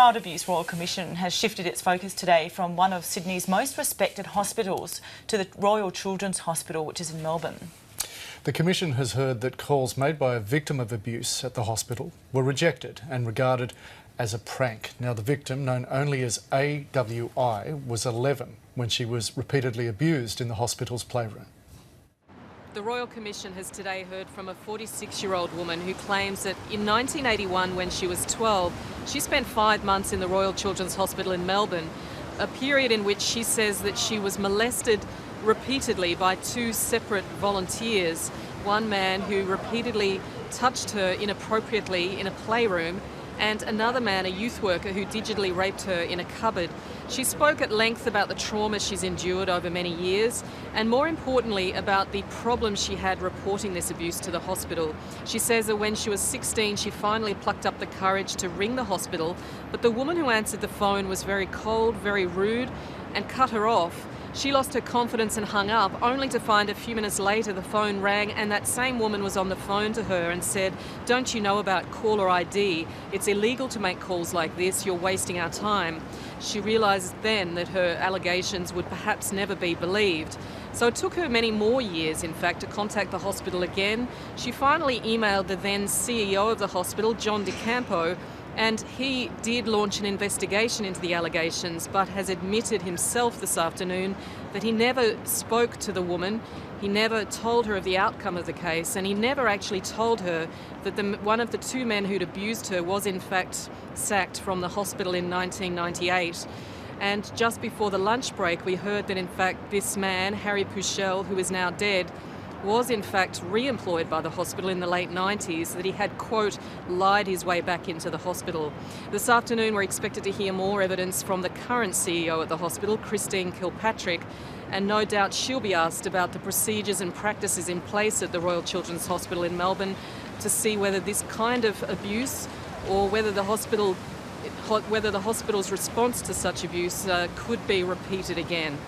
Child Abuse Royal Commission has shifted its focus today from one of Sydney's most respected hospitals to the Royal Children's Hospital, which is in Melbourne. The Commission has heard that calls made by a victim of abuse at the hospital were rejected and regarded as a prank. Now, the victim, known only as AWI, was 11 when she was repeatedly abused in the hospital's playroom. The Royal Commission has today heard from a 46-year-old woman who claims that in 1981, when she was 12, she spent 5 months in the Royal Children's Hospital in Melbourne, a period in which she says that she was molested repeatedly by 2 separate volunteers. One man who repeatedly touched her inappropriately in a playroom, and another man, a youth worker, who digitally raped her in a cupboard. She spoke at length about the trauma she's endured over many years, and more importantly about the problems she had reporting this abuse to the hospital. She says that when she was 16, she finally plucked up the courage to ring the hospital, but the woman who answered the phone was very cold, very rude, and cut her off. She lost her confidence and hung up, only to find a few minutes later the phone rang and that same woman was on the phone to her and said, "Don't you know about caller ID? It's illegal to make calls like this, you're wasting our time." She realised then that her allegations would perhaps never be believed. So it took her many more years, in fact, to contact the hospital again. She finally emailed the then CEO of the hospital, John DeCampo, and he did launch an investigation into the allegations, but has admitted himself this afternoon that he never spoke to the woman, he never told her of the outcome of the case, and he never actually told her that one of the 2 men who'd abused her was in fact sacked from the hospital in 1998. And just before the lunch break, we heard that in fact this man, Harry Puchel, who is now dead, was in fact re-employed by the hospital in the late 90s, that he had, quote, lied his way back into the hospital. This afternoon we're expected to hear more evidence from the current CEO at the hospital, Christine Kilpatrick, and no doubt she'll be asked about the procedures and practices in place at the Royal Children's Hospital in Melbourne to see whether this kind of abuse or whether the hospital's response to such abuse could be repeated again.